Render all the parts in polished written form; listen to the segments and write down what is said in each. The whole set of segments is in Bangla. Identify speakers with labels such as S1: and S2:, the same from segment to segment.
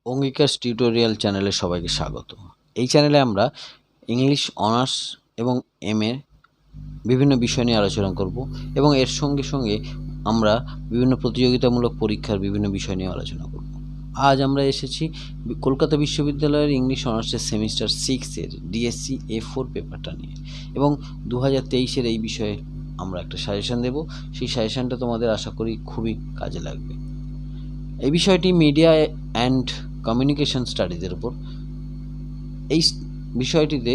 S1: অঙ্গিকার টিউটোরিয়াল চ্যানেলে সবাইকে স্বাগত। এই চ্যানেলে আমরা ইংলিশ অনার্স এবং এমএ বিভিন্ন বিষয় নিয়ে আলোচনা করব এবং এর সঙ্গে সঙ্গে আমরা বিভিন্ন প্রতিযোগিতামূলক পরীক্ষার বিভিন্ন বিষয় নিয়ে আলোচনা করব। আজ আমরা এসেছি কলকাতা বিশ্ববিদ্যালয়ের ইংলিশ অনার্সের সেমিস্টার 6-এর DSE-A4 পেপারটা নিয়ে এবং 2023-এর এই বিষয়ে আমরা একটা সাজেশন দেব। সেই সাজেশনটা তোমাদের আশা করি খুবই কাজে লাগবে। এই বিষয়টি মিডিয়া অ্যান্ড কমিউনিকেশন স্টাডিজের উপর। এই বিষয়টিতে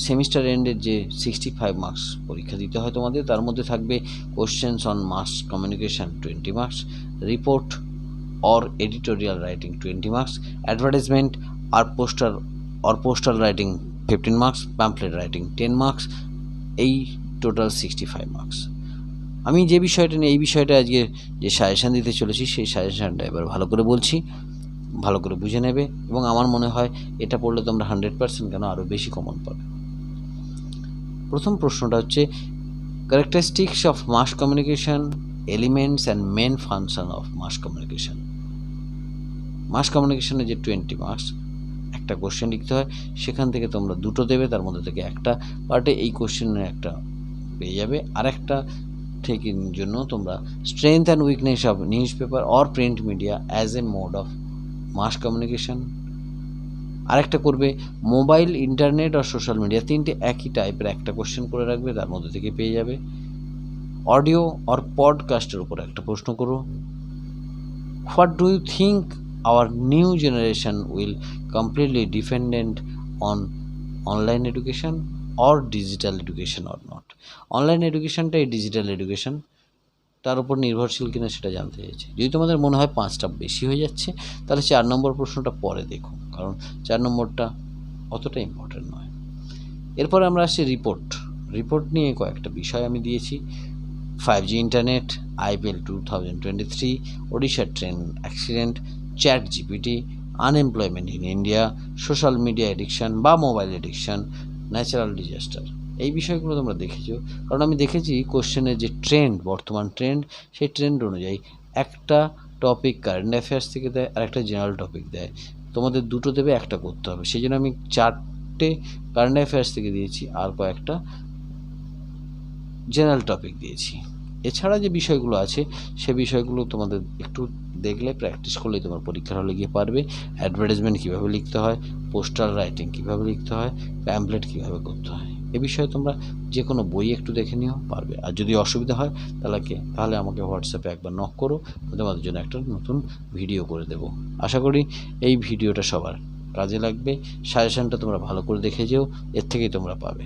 S1: সেমিস্টার এন্ডের যে 65 মার্কস পরীক্ষা দিতে হয় তোমাদের, তার মধ্যে থাকবে questions on mass communication 20 marks, report or editorial writing 20 marks, advertisement আর postal writing 15 marks, pamphlet writing 10 marks, এই টোটাল 65 মার্কস। আমি যে বিষয়টা নিয়ে এই বিষয়টা আজকে যে সাজেশান দিতে চলেছি সেই সাজেশানটা এবার ভালো করে বলছি, ভালো করে বুঝে নেবে এবং আমার মনে হয় এটা পড়লে তোমরা 100% কেন আরও বেশি কমন পাবে। প্রথম প্রশ্নটা হচ্ছে characteristics of mass communication, elements and main function of mass communication. Mass কমিউনিকেশনে যে 20 মার্কস একটা কোশ্চেন লিখতে হয়, সেখান থেকে তোমরা দুটো দেবে, তার মধ্যে থেকে একটা পার্টে এই কোশ্চেনের একটা পেয়ে যাবে। আর একটা থেকে জন্য তোমরা strength and weakness of newspaper or print media as a mode of mass communication. আরেকটা করবে মোবাইল, ইন্টারনেট আর সোশ্যাল মিডিয়া, তিনটে একই টাইপের একটা কোশ্চেন করে রাখবে, তার মধ্যে থেকে পেয়ে যাবে। অডিও অর পডকাস্টের উপর একটা প্রশ্ন করো। What do you think our new generation will completely dependent on online education or digital education or not. Online এডুকেশনটাই ডিজিটাল এডুকেশন, তার উপর নির্ভরশীল কিনা সেটা জানতে চাইছে। যদি তোমাদের মনে হয় 5টা বেশি হয়ে যাচ্ছে, তাহলে 4 নম্বর প্রশ্নটা পরে দেখো, কারণ 4 নম্বরটা অতটা ইম্পর্টেন্ট নয়। এরপরে আমরা আসছি রিপোর্ট নিয়ে কয়েকটা বিষয় আমি দিয়েছি। 5G internet, IPL 2023, Odisha train accident, chat GPT, unemployment in India, social media addiction বা মোবাইল এডিকশন, ন্যাচারাল ডিজাস্টার। এই বিষয়গুলো তোমরা দেখেছো, কারণ আমি দেখেছি কোশ্চেনের যে ট্রেন্ড, বর্তমান ট্রেন্ড, সেই ট্রেন্ড অনুযায়ী একটা টপিক কারেন্ট অ্যাফেয়ার্স থেকে দেয় আর একটা জেনারেল টপিক দেয়, তোমাদের দুটো দেবে, একটা করতে হবে। সেই জন্য আমি 4টে কারেন্ট অ্যাফেয়ার্স থেকে দিয়েছি আর কয়েকটা জেনারেল টপিক দিয়েছি। এছাড়া যে বিষয়গুলো আছে সে বিষয়গুলো তোমাদের একটু দেখলে, প্র্যাকটিস করলেই তোমার পরীক্ষার হলে গিয়ে পারবে। অ্যাডভার্টাইজমেন্ট কীভাবে লিখতে হয়, পোস্টাল রাইটিং কীভাবে লিখতে হয়, প্যাম্পলেট কীভাবে করতে হয়, এ বিষয়ে তোমরা যে কোনো বই একটু দেখে নিও, পারবে। আর যদি অসুবিধা হয় তাহলে আমাকে হোয়াটসঅ্যাপে একবার নক করো, তোমাদের জন্য একটা নতুন ভিডিও করে দেবো। আশা করি এই ভিডিওটা সবার কাজে লাগবে। সাজেশনটা তোমরা ভালো করে দেখে যেও, এর থেকেই তোমরা পাবে।